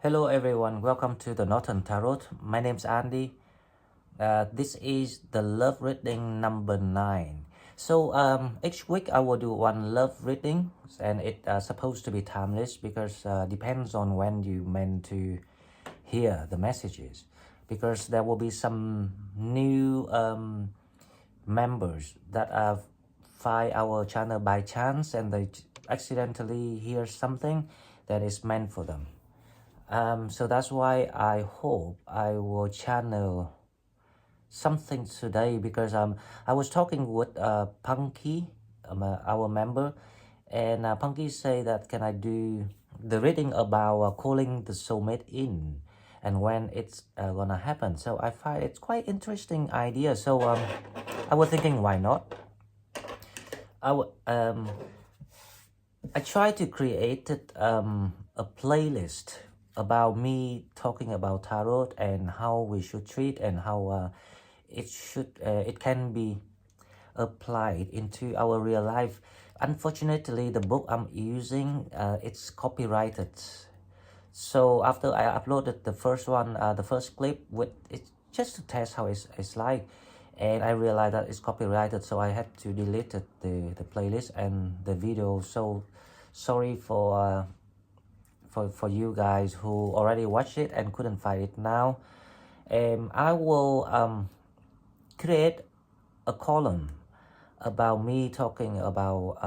Hello everyone, welcome to the Northern Tarot. My name's Andy. This is the love reading number 9. So each week I will do one love reading, and it's supposed to be timeless because depends on when you meant to hear the messages. Because there will be some new members that have find our channel by chance and they accidentally hear something that is meant for them. So that's why I hope I will channel something today, because I was talking with Punky, our member, and Punky say that can I do the reading about calling the soulmate in and when it's gonna happen. So I find it's quite interesting idea. So I was thinking, why not? I tried to create a playlist about me talking about tarot and how we should treat and how it can be applied into our real life. Unfortunately, the book I'm using it's copyrighted. So after I uploaded the first one, the first clip with it, just to test how it's like, and I realized that it's copyrighted, so I had to delete it, the playlist and the video. So sorry for you guys who already watched it and couldn't find it now. I will create a column about me talking about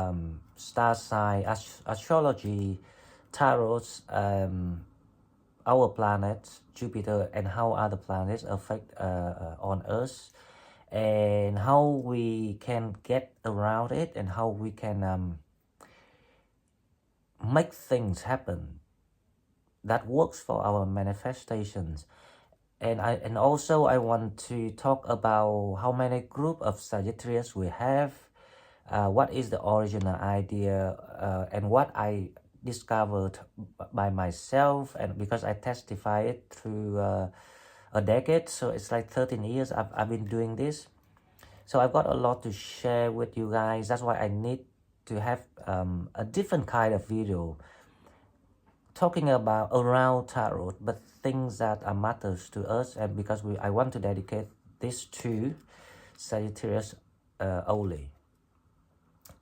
star sign, astrology, tarot, our planet Jupiter, and how other planets affect on Earth, and how we can get around it, and how we can make things happen that works for our manifestations. And also I want to talk about how many group of Sagittarius we have, what is the original idea, and what I discovered by myself, and because I testify it through a decade, so it's like 13 years I've been doing this. So I've got a lot to share with you guys. That's why I need to have a different kind of video talking about around tarot, but things that are matters to us, and because I want to dedicate this to Sagittarius only.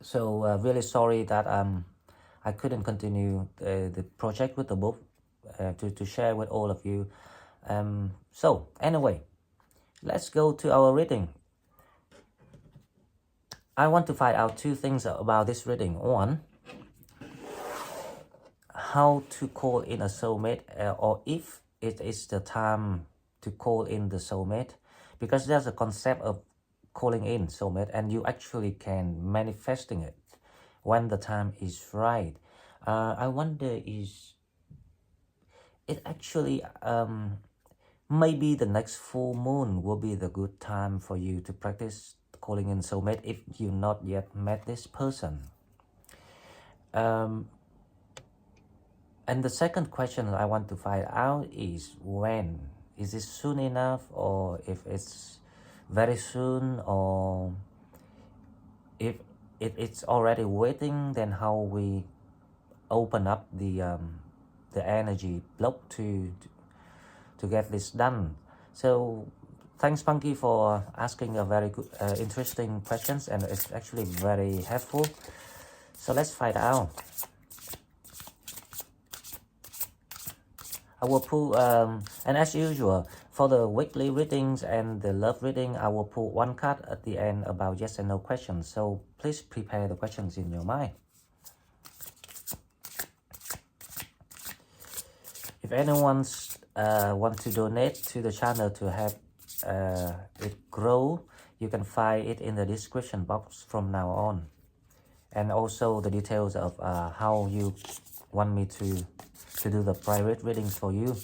So really sorry that I couldn't continue the project with the book to share with all of you. So anyway, let's go to our reading. I want to find out two things about this reading. One, how to call in a soulmate, or if it is the time to call in the soulmate, because there's a concept of calling in soulmate and you actually can manifesting it when the time is right. I wonder, is it actually maybe the next full moon will be the good time for you to practice calling in soulmate if you not yet met this person. And the second question I want to find out is when. Is it soon enough, or if it's very soon, or if it's already waiting, then how we open up the energy block to get this done. So thanks Punky for asking a very good interesting questions, and it's actually very helpful. So let's find out. I will pull, and as usual, for the weekly readings and the love reading, I will pull one card at the end about yes and no questions. So please prepare the questions in your mind. If anyone want to donate to the channel to help it grow, you can find it in the description box from now on. And also the details of how you want me to do the private readings for you,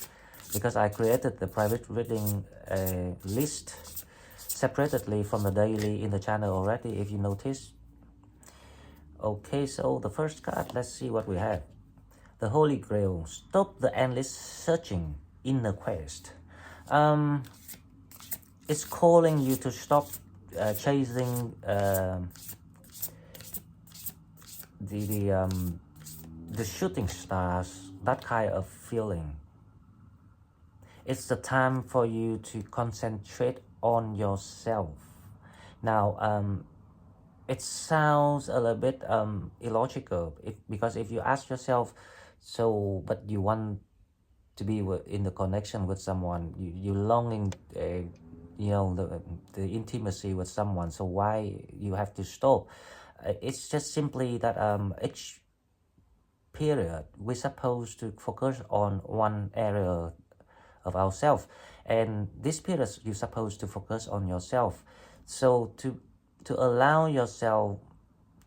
because I created the private reading list separately from the daily in the channel already, if you notice. Okay, so the first card, let's see what we have. The Holy Grail. Stop the endless searching, inner quest. It's calling you to stop chasing the shooting stars, that kind of feeling. It's the time for you to concentrate on yourself. Now, it sounds a little bit illogical, because if you ask yourself, so but you want to be in the connection with someone, you longing, the intimacy with someone, so why you have to stop? It's just simply that each period we're supposed to focus on one area of ourselves, and this period you're supposed to focus on yourself, so to allow yourself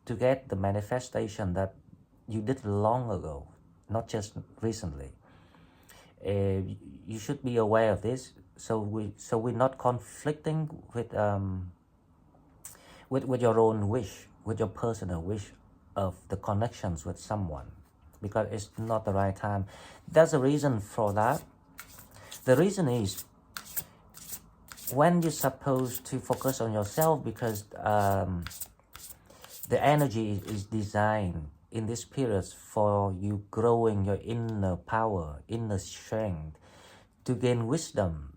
to get the manifestation that you did long ago, not just recently. You should be aware of this, so we're not conflicting with your own wish, with your personal wish of the connections with someone, because it's not the right time. There's a reason for that. The reason is, when you're supposed to focus on yourself, because the energy is designed in this period for you growing your inner power, inner strength, to gain wisdom.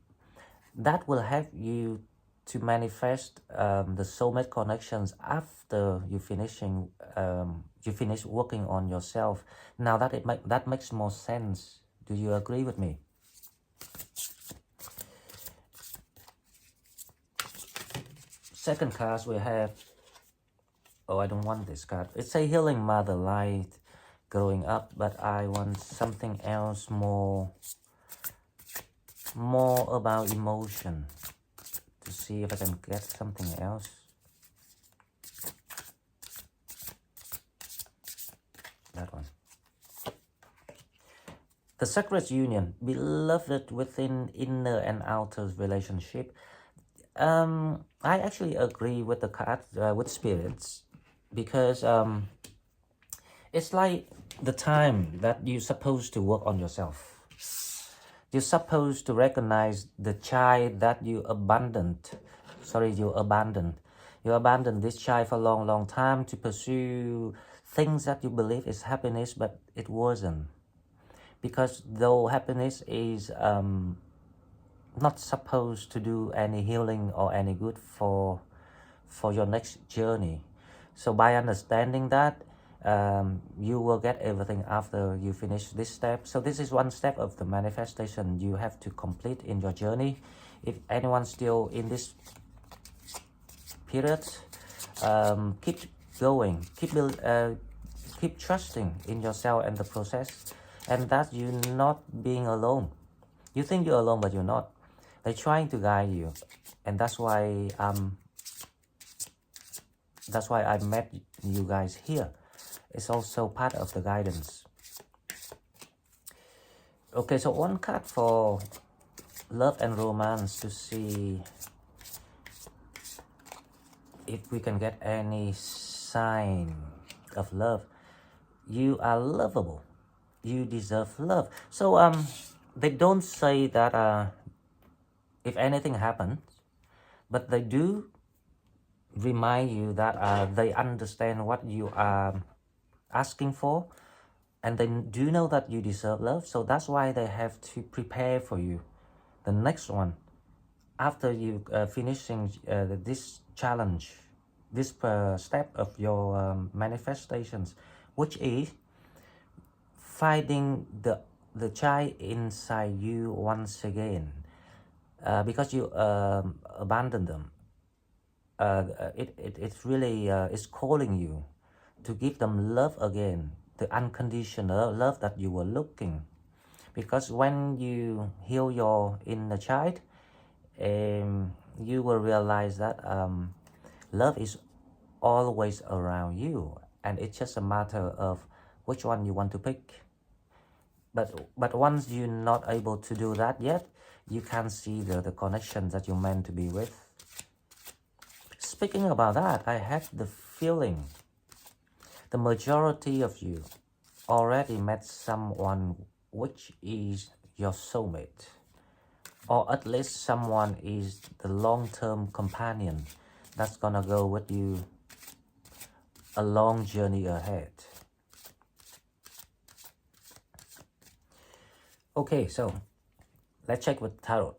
That will help you to manifest the soulmate connections after you finish working on yourself. Now that makes more sense. Do you agree with me? Second card we have, oh, I don't want this card. It's a healing mother light growing up, but I want something else, more about emotion, to see if I can get something else. That one. The sacred union, beloved within inner and outer relationship. I actually agree with the card, with spirits, because it's like the time that you're supposed to work on yourself. You're supposed to recognize the child that you abandoned. You abandoned this child for a long time to pursue things that you believe is happiness, but it wasn't. Because though happiness is not supposed to do any healing or any good for your next journey. So by understanding that, you will get everything after you finish this step. So this is one step of the manifestation you have to complete in your journey. If anyone's still in this period, keep going, keep trusting in yourself and the process, and that you're not being alone. You think you're alone, but you're not. They're trying to guide you, and that's why I met you guys here. It's also part of the guidance. Okay, so one card for love and romance, to see if we can get any sign of love. You are lovable. You deserve love. So they don't say that if anything happens, but they do remind you that they understand what you are asking for, and they do know that you deserve love. So that's why they have to prepare for you the next one after you finishing this challenge, this step of your manifestations, which is finding the child inside you once again, because you abandoned them. It's really it's calling you to give them love again, the unconditional love that you were looking. Because when you heal your inner child, you will realize that love is always around you, and it's just a matter of which one you want to pick. But once you're not able to do that yet, you can see the connection that you're meant to be with. Speaking about that, I have the feeling the majority of you already met someone which is your soulmate, or at least someone is the long-term companion that's gonna go with you a long journey ahead. Okay, so Let's check with Tarot.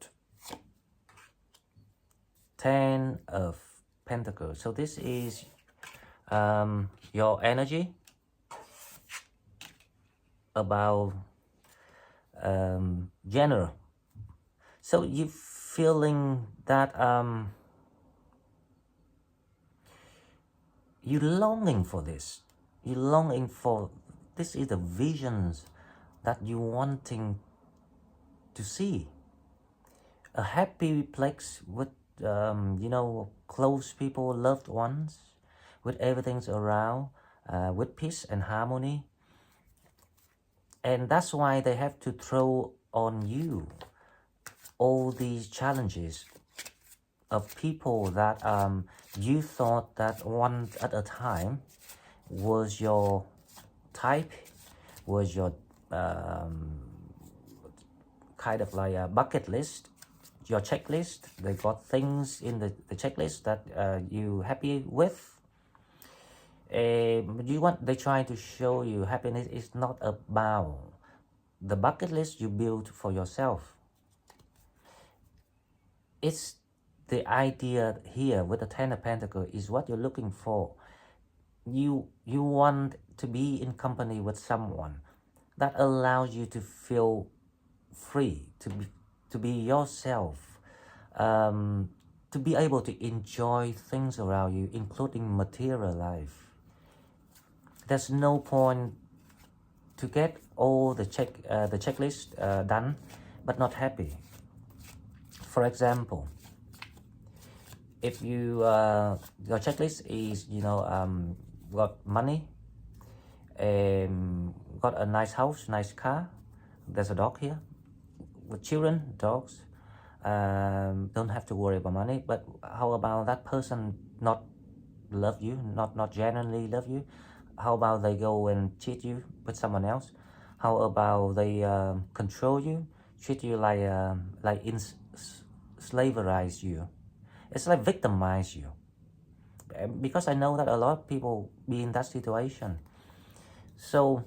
Ten of Pentacles. So this is your energy about general. So you feeling that you longing for this. You longing for this is the visions that you wanting to see. A happy place with you know, close people, loved ones, with everything's around, with peace and harmony. And that's why they have to throw on you all these challenges of people that you thought that one at a time was your type, was your kind of like a bucket list, your checklist. They got things in the checklist that you happy with. They try to show you happiness is not about the bucket list you build for yourself. It's the idea here with the Ten of Pentacles is what you're looking for. You want to be in company with someone that allows you to feel free, to be yourself, to be able to enjoy things around you, including material life. There's no point to get all the checklist done, but not happy. For example, if you your checklist is, you know, got money, got a nice house, nice car, there's a dog here, with children, dogs, don't have to worry about money. But how about that person not love you, not genuinely love you? How about they go and cheat you with someone else? How about they control you, treat you like slaverize you? It's like victimize you. Because I know that a lot of people be in that situation. So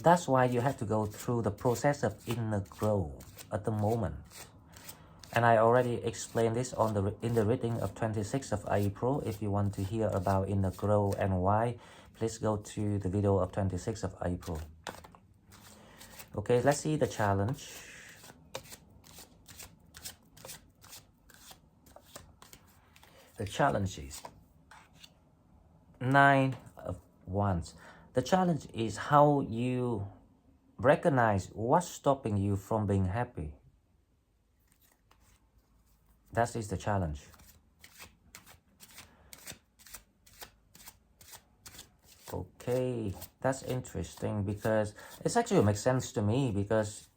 that's why you have to go through the process of inner growth at the moment. And I already explained this on in the reading of 26th of April. If you want to hear about inner growth and why, please go to the video of 26th of April. Okay, let's see the challenge. The challenge is Nine of Wands. The challenge is how you recognize what's stopping you from being happy. That is the challenge. Okay, that's interesting because it actually makes sense to me, because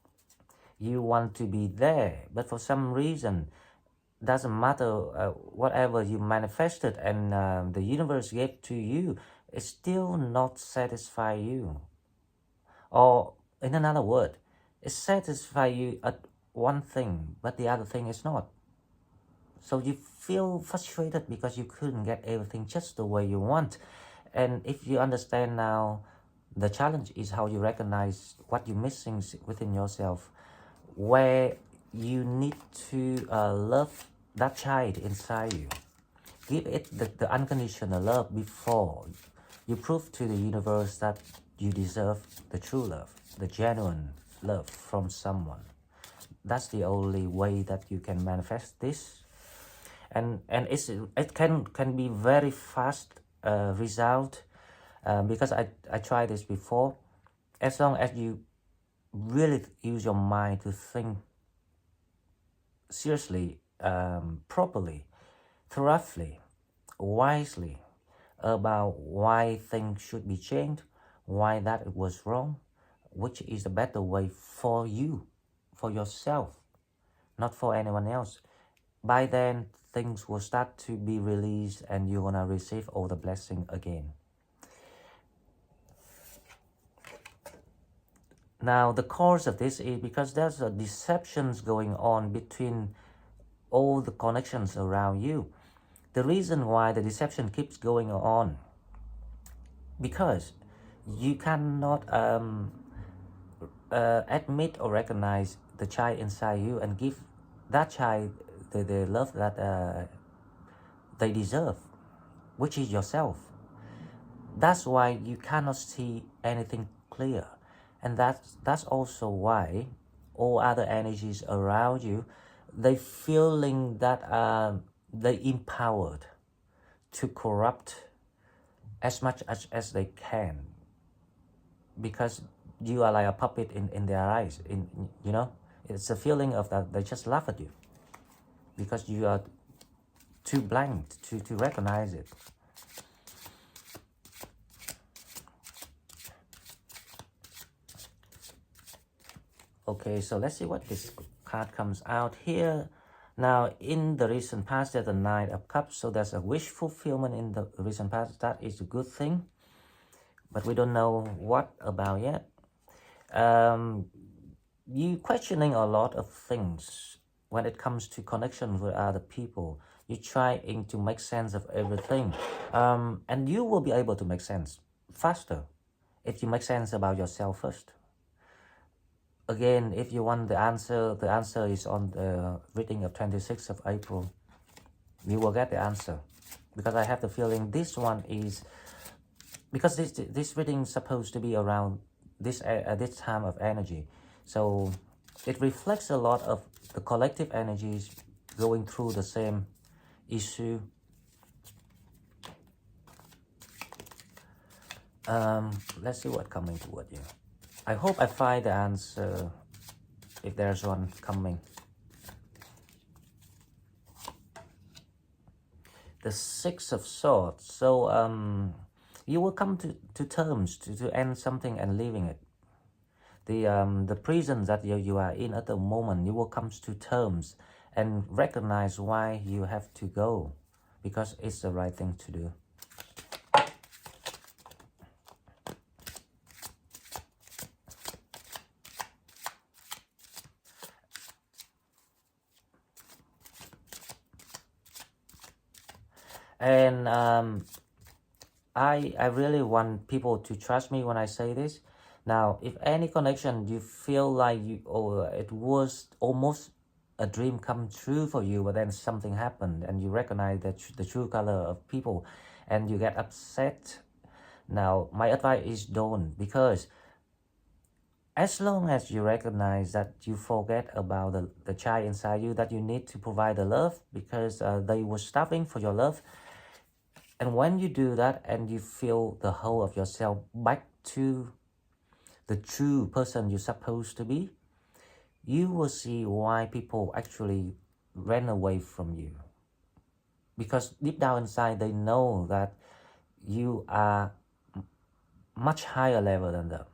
you want to be there, but for some reason, doesn't matter whatever you manifested and the universe gave to you, it still not satisfy you. Or in another word, it satisfy you at one thing, but the other thing is not. So you feel frustrated because you couldn't get everything just the way you want. And if you understand now, the challenge is how you recognize what you're missing within yourself, where you need to love that child inside you. Give it the unconditional love before you prove to the universe that you deserve the true love, the genuine love from someone. That's the only way that you can manifest this. And it can be very fast result, because I tried this before. As long as you really use your mind to think seriously, properly, thoroughly, wisely about why things should be changed, why that was wrong, which is the better way for you, for yourself, not for anyone else. By then, things will start to be released and you're gonna receive all the blessing again. Now, the cause of this is because there's a deceptions going on between all the connections around you. The reason why the deception keeps going on, because you cannot admit or recognize the child inside you and give that child the love that they deserve, which is yourself. That's why you cannot see anything clear. And that's also why all other energies around you, they feeling that they empowered to corrupt as much as they can, because you are like a puppet in their eyes. You know, it's a feeling of that they just laugh at you because you are too blank to recognize it. Okay, so let's see what this card comes out here. Now, in the recent past, there's the Knight of Cups, so there's a wish fulfillment in the recent past. That is a good thing, but we don't know what about yet. You questioning a lot of things when it comes to connection with other people. You trying to make sense of everything, and you will be able to make sense faster if you make sense about yourself first. Again, if you want the answer is on the reading of 26th of April. You will get the answer, because I have the feeling this one is, because this reading is supposed to be around this time of energy, so it reflects a lot of the collective energies going through the same issue. Let's see what's coming toward you. I hope I find the answer, if there's one coming. The Six of Swords. So you will come to terms to end something and leaving it. The prison that you are in at the moment, you will come to terms and recognize why you have to go, because it's the right thing to do. And I really want people to trust me when I say this. Now, if any connection you feel like it was almost a dream come true for you, but then something happened and you recognize the true color of people and you get upset. Now, my advice is don't, because as long as you recognize that you forget about the child inside you, that you need to provide the love because they were starving for your love. And when you do that and you feel the whole of yourself back to the true person you're supposed to be, you will see why people actually ran away from you. Because deep down inside, they know that you are much higher level than them.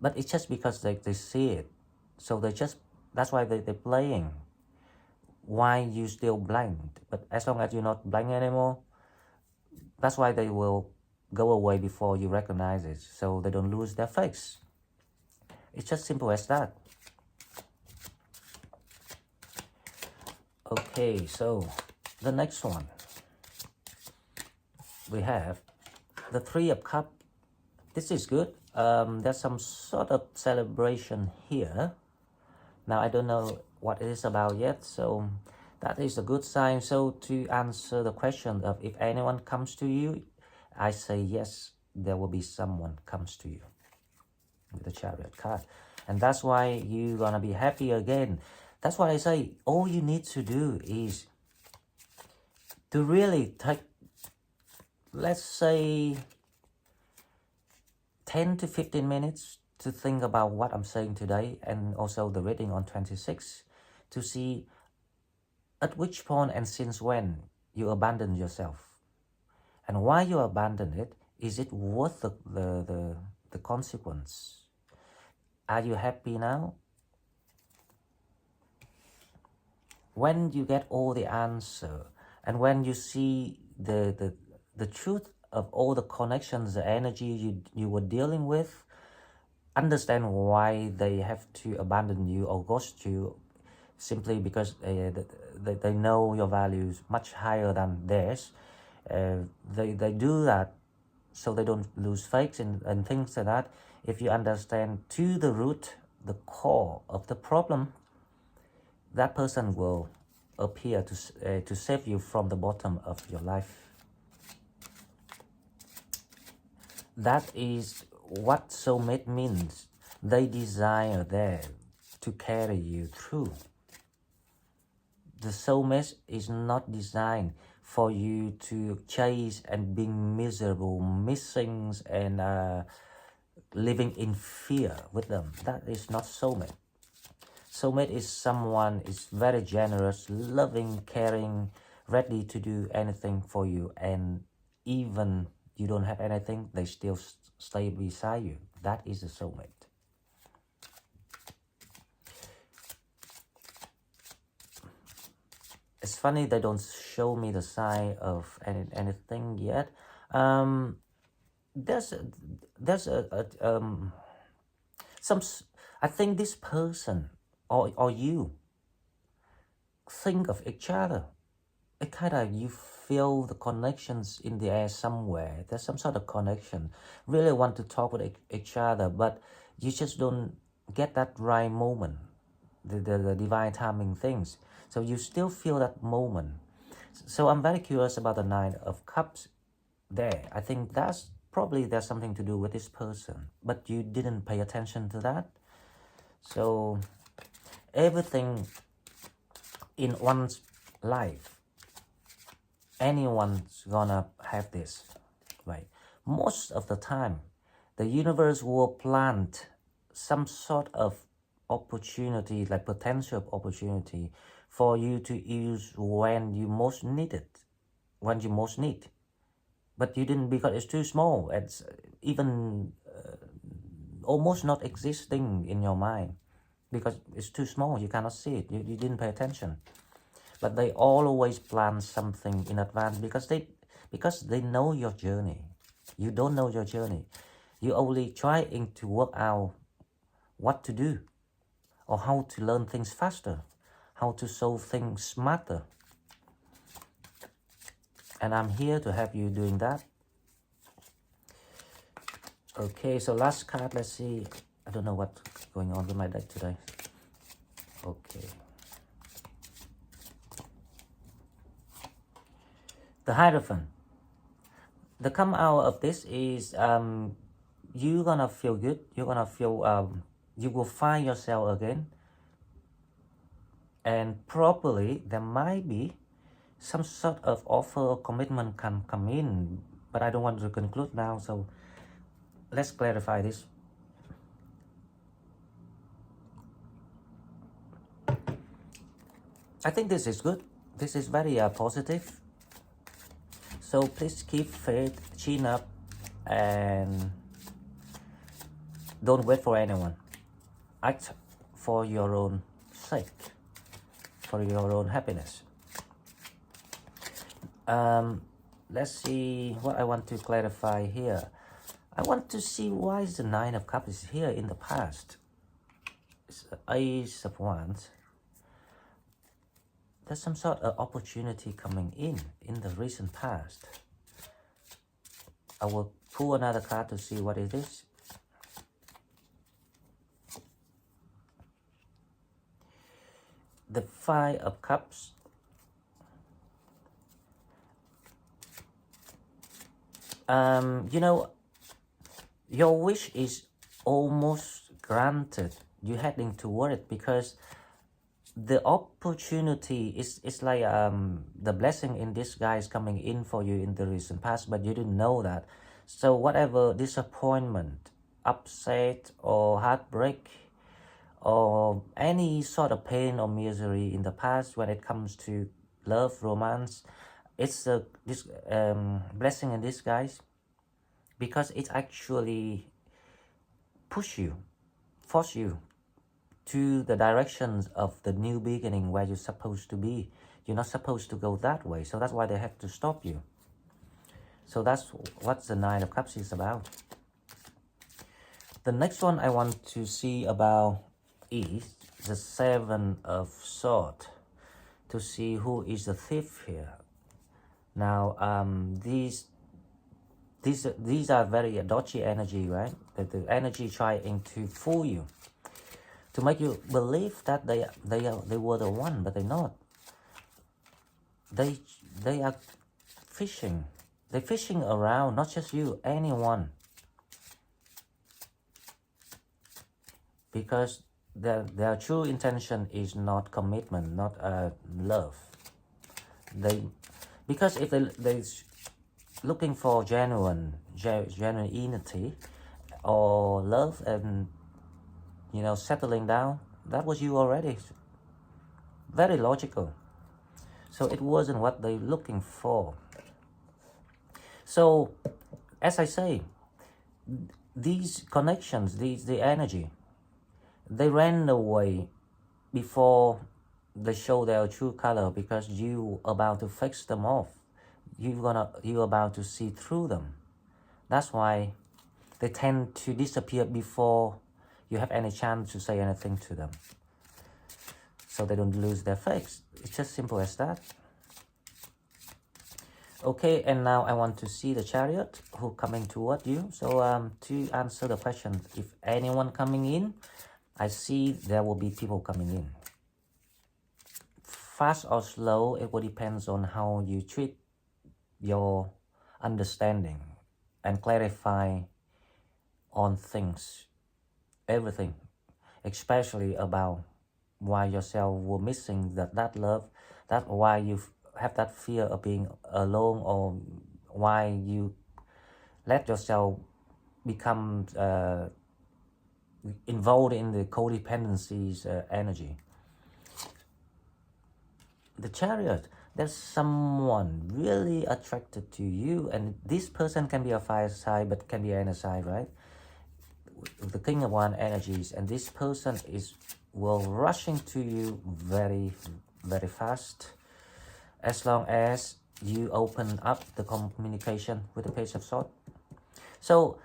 But it's just because they see it. So that's why they're playing. Why you still blind? But as long as you're not blind anymore, that's why they will go away before you recognize it, so they don't lose their face. It's just simple as that. Okay, so the next one, we have the Three of Cups. This is good. There's some sort of celebration here. Now, I don't know what it is about yet, so that is a good sign. So to answer the question of if anyone comes to you, I say yes, there will be someone comes to you with the Chariot card. And that's why you're gonna be happy again. That's why I say all you need to do is to really take, let's say, 10 to 15 minutes to think about what I'm saying today, and also the reading on 26, to see at which point and since when you abandon yourself, and why you abandon it. Is it worth the consequence? Are you happy now? When you get all the answer, and when you see the truth of all the connections, the energy you were dealing with, understand why they have to abandon you or ghost you, simply because they know your values much higher than theirs. They do that so they don't lose faith and things like that. If you understand to the root, the core of the problem, that person will appear to save you from the bottom of your life. That is what soulmate means. They desire there to carry you through. The soulmate is not designed for you to chase and being miserable, missing and living in fear with them. That is not soulmate. Soulmate is someone is very generous, loving, caring, ready to do anything for you, and even you don't have anything, they still stay beside you. That is a soulmate. It's funny they don't show me the sign of anything yet. There's some. I think this person or you think of each other. It kind of, you feel the connections in the air somewhere. There's some sort of connection. Really want to talk with each other, but you just don't get that right moment, the divine timing things. So you still feel that moment. So I'm very curious about the Nine of Cups there. I think that's probably there's something to do with this person, but you didn't pay attention to that. So everything in one's life, anyone's gonna have this, right? Most of the time, the universe will plant some sort of opportunity, like potential opportunity, for you to use when you most need it, when you most need. But you didn't, because it's too small. It's even almost not existing in your mind because it's too small. You cannot see it. You didn't pay attention. But they always plan something in advance because they know your journey. You don't know your journey. You only trying to work out what to do or how to learn things faster, how to solve things smarter. And I'm here to help you doing that. Okay, so last card, let's see. I don't know what's going on with my deck today. Okay. The Hierophant. The come out of this is you're gonna feel good. You're gonna feel you will find yourself again. And probably there might be some sort of offer or commitment can come in, but I don't want to conclude now, so let's clarify this. I think this is good. This is very positive. So please keep faith, chin up, and don't wait for anyone. Act for your own sake, for your own happiness. Let's see what I want to clarify here. I want to see why is the Nine of Cups is here in the past. It's the Ace of Wands. There's some sort of opportunity coming in the recent past. I will pull another card to see what it is. The Five of Cups. You know, your wish is almost granted. You're heading toward it because the opportunity is like the blessing in disguise coming in for you in the recent past, but you didn't know that. So whatever disappointment, upset or heartbreak or any sort of pain or misery in the past when it comes to love, romance, it's this blessing in disguise because it actually push you, force you to the directions of the new beginning where you're supposed to be. You're not supposed to go that way, so that's why they have to stop you. So that's what the Nine of Cups is about. The next one I want to see about is the Seven of Swords, to see who is the thief here. Now these are very dodgy energy, right? The energy trying to fool you. to make you believe that they were the one, but they're not. They are fishing. They're fishing around, not just you, anyone. Because their true intention is not commitment, not love. Because if they looking for genuinity or love and settling down, that was you already. Very logical. So it wasn't what they're looking for. So as I say, these connections, the energy, they ran away before they show their true color, because you about to fix them off. You about to see through them. That's why they tend to disappear before you have any chance to say anything to them, so they don't lose their face. It's just simple as that. Okay, and now I want to see the Chariot who coming toward you. So to answer the question, if anyone coming in, I see there will be people coming in. Fast or slow, it will depends on how you treat your understanding and clarify on things, everything, especially about why yourself were missing that love, that why you have that fear of being alone, or why you let yourself become involved in the codependency's energy. The Chariot, there's someone really attracted to you, and this person can be a fire side, but can be any side, right? The King of Wands energies, and this person will rushing to you very, very fast, as long as you open up the communication with the Page of Swords. So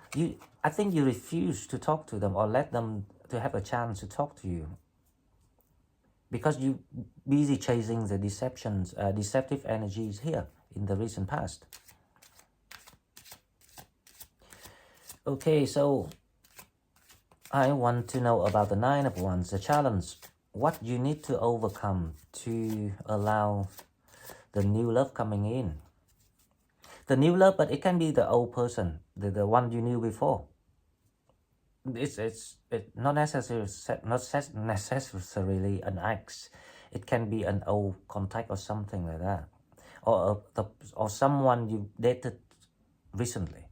I think you refuse to talk to them or let them to have a chance to talk to you, because you busy chasing the deceptive energies here in the recent past. Okay, so I want to know about the Nine of Wands, the challenge. What you need to overcome to allow the new love coming in. The new love, but it can be the old person, the one you knew before. It's not necessarily an ex. It can be an old contact or something like that, or someone you dated recently,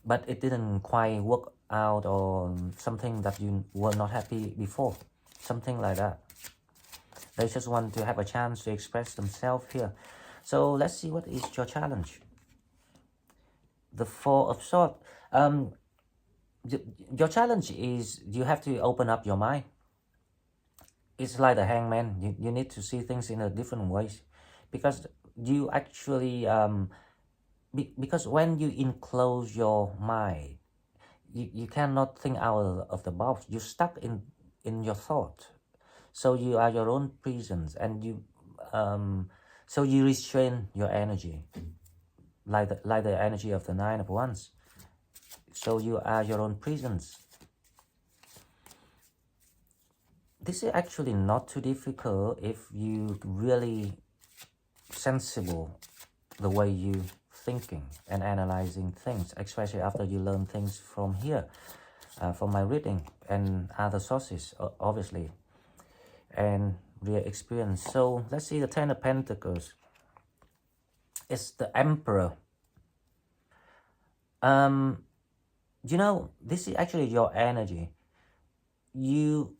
but it didn't quite work out, or something that you were not happy before, something like that. They just want to have a chance to express themselves here. So let's see what is your challenge. The Four of Swords. Your challenge is you have to open up your mind. It's like the Hangman. You need to see things in a different ways, because you actually because when you enclose your mind, you cannot think out of the box. You're stuck in your thought. So you are your own prisons, and so you restrain your energy, like the energy of the Nine of Wands. So you are your own prisons. This is actually not too difficult if you really sensible the way you thinking and analyzing things, especially after you learn things from here, from my reading and other sources, obviously, and real experience. So let's see the Ten of Pentacles. It's the Emperor. This is actually your energy. You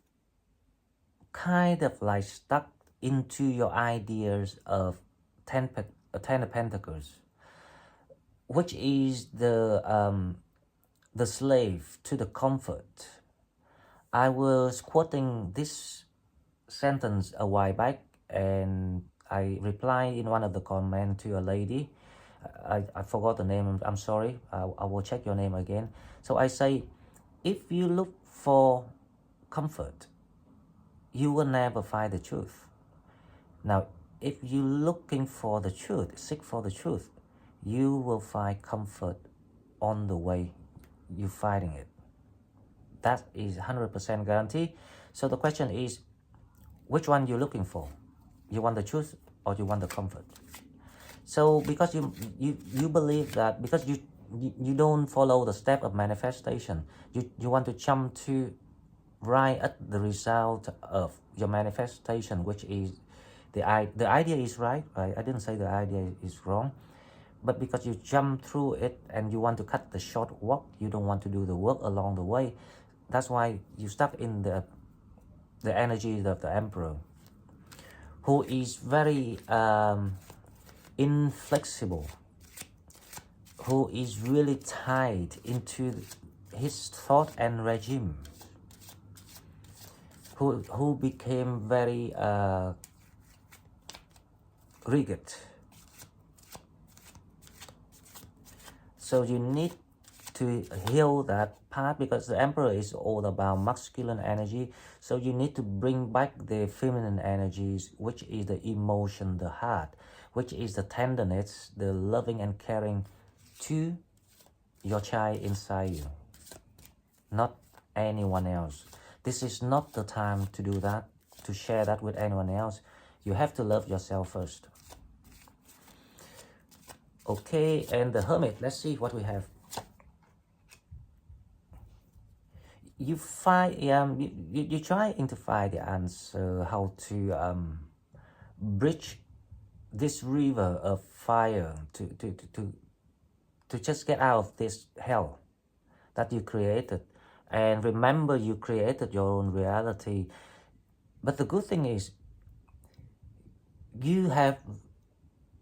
kind of like stuck into your ideas of Ten of Pentacles, which is the slave to the comfort. I was quoting this sentence a while back, and I replied in one of the comments to a lady. I forgot the name. I'm sorry. I will check your name again. So I say, if you look for comfort, you will never find the truth. Now, if you're looking for the truth, seek for the truth, you will find comfort on the way you're finding it. That is 100% guarantee. So the question is, which one you're looking for? You want the truth or you want the comfort? So because you believe that, because you don't follow the step of manifestation, you want to jump to right at the result of your manifestation, which is the idea is right. I didn't say the idea is wrong, but because you jump through it and you want to cut the short walk, you don't want to do the work along the way. That's why you stuck in the energy of the Emperor, who is very inflexible, who is really tied into his thought and regime, who became very rigid. So you need to heal that part, because the Emperor is all about masculine energy. So you need to bring back the feminine energies, which is the emotion, the heart, which is the tenderness, the loving and caring to your child inside you, not anyone else. This is not the time to do that, to share that with anyone else. You have to love yourself first. Okay, and the Hermit, let's see what we have. You find, you're trying to find the answer, how to bridge this river of fire to just get out of this hell that you created. And remember, you created your own reality. But the good thing is, you have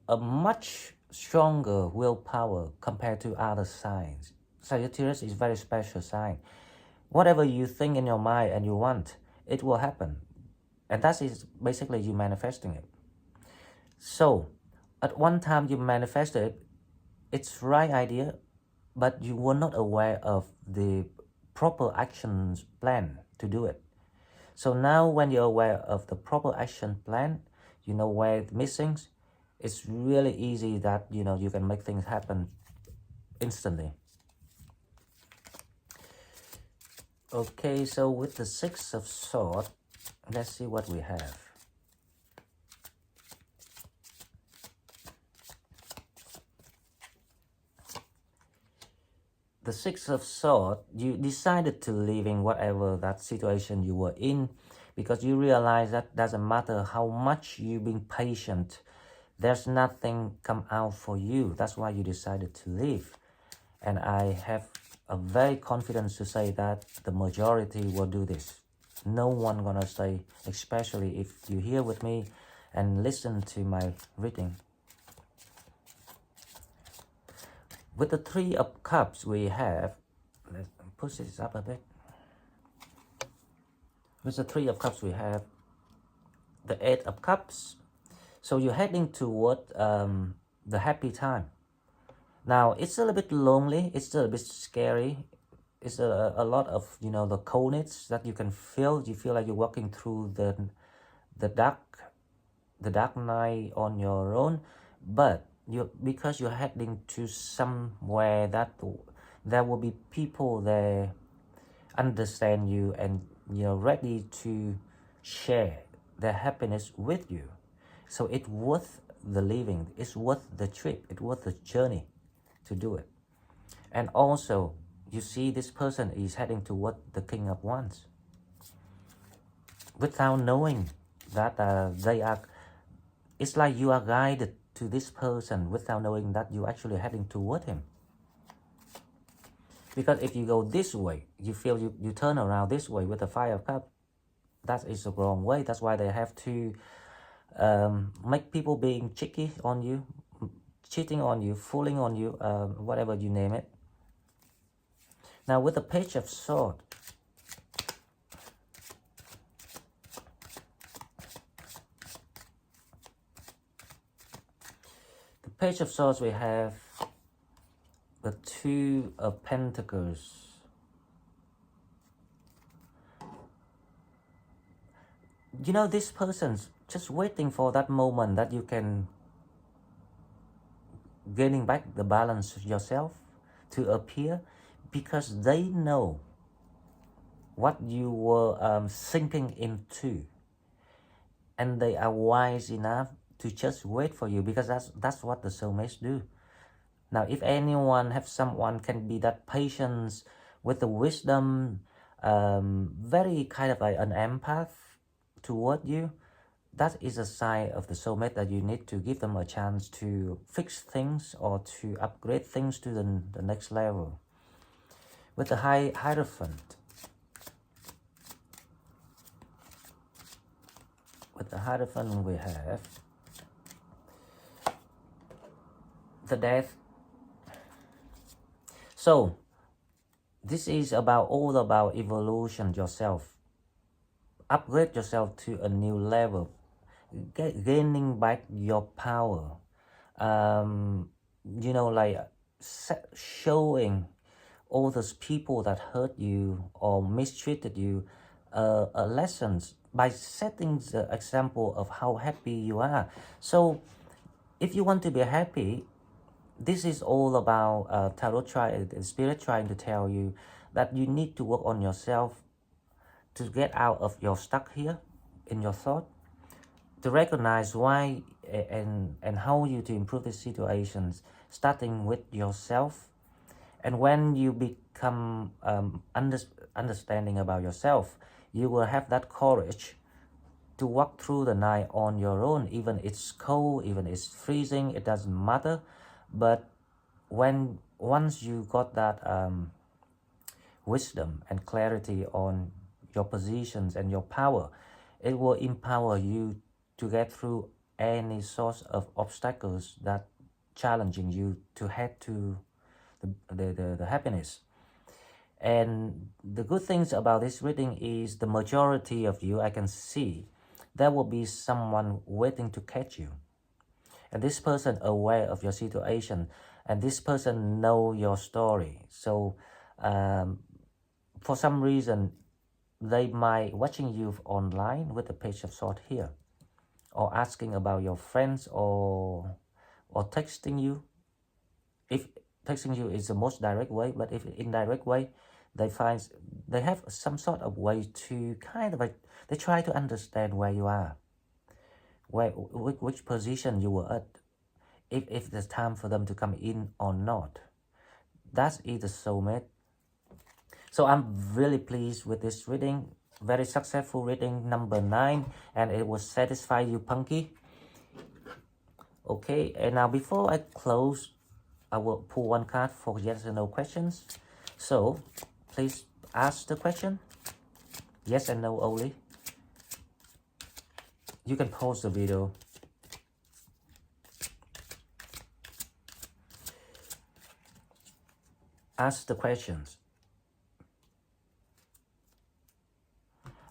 a much stronger willpower compared to other signs. Sagittarius is a very special sign. Whatever you think in your mind and you want, it will happen. And that is basically you manifesting it. So, at one time you manifested it, it's right idea, but you were not aware of the proper actions plan to do it. So now when you're aware of the proper action plan, you know where it's missing, it's really easy that you can make things happen instantly. Okay, so with the Six of Swords, let's see what we have. The Six of Swords, you decided to live in whatever that situation you were in, because you realize that doesn't matter how much you've been patient, there's nothing come out for you. That's why you decided to live. And I have a very confidence to say that the majority will do this. No one gonna stay, especially if you're here with me and listen to my reading. With the Three of Cups we have, let's push this up a bit. With the Three of Cups we have the Eight of Cups. So you're heading toward the happy time. Now it's a little bit lonely, it's a little bit scary. It's a lot of the coldness that you can feel. You feel like you're walking through the dark night on your own, but because you're heading to somewhere that there will be people there understand you and you're ready to share their happiness with you. So it's worth the living, it's worth the trip, it's worth the journey to do it. And also you see this person is heading toward the King of Wands without knowing that they are. It's like you are guided to this person without knowing that you're actually heading toward him. Because if you go this way, you feel you turn around this way with the Five of Cups. That is the wrong way. That's why they have to make people being cheeky on you, cheating on you, fooling on you, whatever you name it. Now with the Page of Swords, Page of Swords we have the Two of Pentacles. This person's just waiting for that moment that you can gaining back the balance yourself to appear, because they know what you were sinking into, and they are wise enough to just wait for you, because that's what the soulmates do. Now, if anyone have someone can be that patience with the wisdom, very kind of like an empath toward you, that is a sign of the soulmate that you need to give them a chance to fix things or to upgrade things to the next level. With the Hierophant, we have the Death. So this is all about evolution yourself, upgrade yourself to a new level, gaining back your power, you know, like showing all those people that hurt you or mistreated you lessons by setting the example of how happy you are. So if you want to be happy, this is all about Tarot Spirit trying to tell you that you need to work on yourself to get out of your stuck here in your thought, to recognize why and how you to improve the situations, starting with yourself. And when you become understanding about yourself, you will have that courage to walk through the night on your own, even it's cold, even it's freezing, it doesn't matter. But once you got that wisdom and clarity on your positions and your power, it will empower you to get through any source of obstacles that challenging you to head to the happiness. And the good things about this reading is the majority of you, I can see, there will be someone waiting to catch you. And this person aware of your situation, and this person know your story. So for some reason, they might watching you online with the Page of Swords here, or asking about your friends, or texting you. If texting you is the most direct way, but if indirect way, they have some sort of way to kind of like, they try to understand where you are, which position you were at, if there's time for them to come in or not. That is the soulmate. So I'm really pleased with this reading. Very successful reading, number 9, and it will satisfy you, Punky. Okay, and now before I close, I will pull one card for yes or no questions. So please ask the question, yes and no only. You can pause the video. Ask the questions.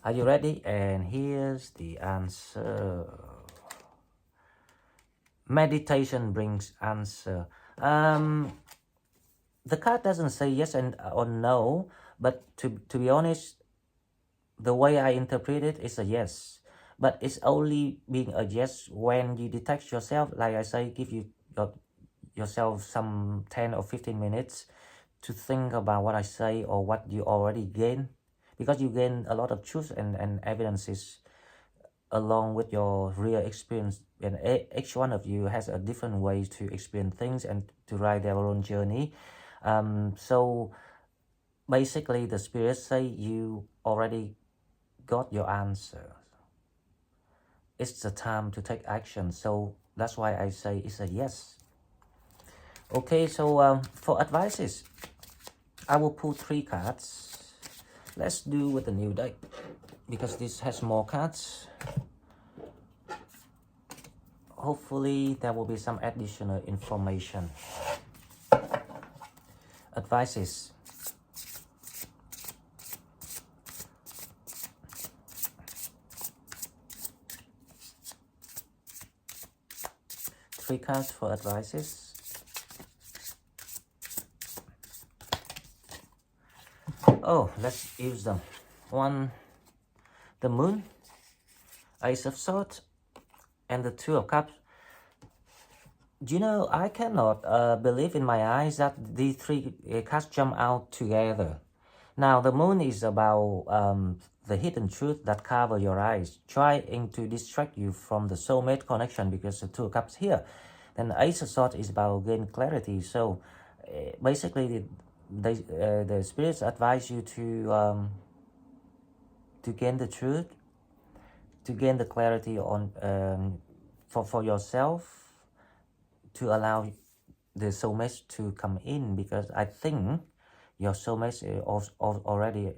Are you ready? And here's the answer. Meditation brings answer. The card doesn't say yes or no, but to be honest, the way I interpret it is a yes. But it's only being a yes when you detach yourself. Like I say, give yourself some 10 or 15 minutes to think about what I say or what you already gain. Because you gain a lot of truth and evidences along with your real experience, and each one of you has a different way to experience things and to write their own journey. So basically the spirits say you already got your answer. It's the time to take action. So that's why I say it's a yes. Okay, so for advices, I will pull 3 cards. Let's do with the new deck, because this has more cards. Hopefully there will be some additional information. Advices. Three cards for advices. Oh, let's use them. One, the Moon, Ace of Swords, and the Two of Cups. You know, I cannot believe in my eyes that these 3 cards jump out together. Now the moon is about the hidden truth that cover your eyes, trying to distract you from the soulmate connection, because the two of cups here. Then the ace of swords is about gain clarity. So basically the spirits advise you to gain the truth, to gain the clarity on for yourself, to allow the soulmates to come in, because I think your soulmate is already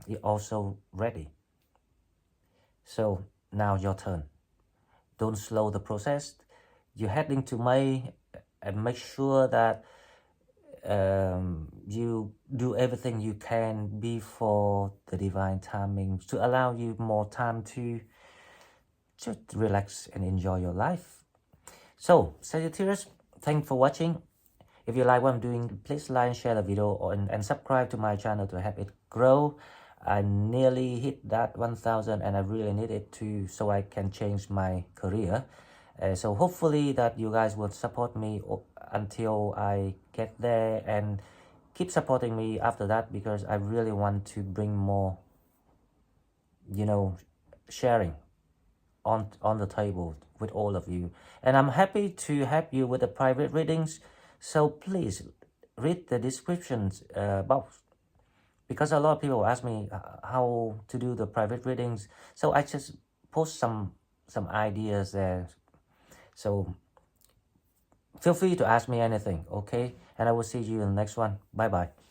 is also ready. So now your turn. Don't slow the process. You're heading to May, and make sure that you do everything you can before the divine timing, to allow you more time to just relax and enjoy your life. So Sagittarius, thanks for watching. If you like what I'm doing, please like and share the video, and subscribe to my channel to help it grow. I nearly hit that 1000 and I really need it to, so I can change my career. So hopefully that you guys will support me until I get there, and keep supporting me after that, because I really want to bring more, sharing on the table with all of you. And I'm happy to help you with the private readings. So please read the descriptions box, because a lot of people ask me how to do the private readings. So I just post some ideas there. So feel free to ask me anything, okay? And I will see you in the next one. Bye bye.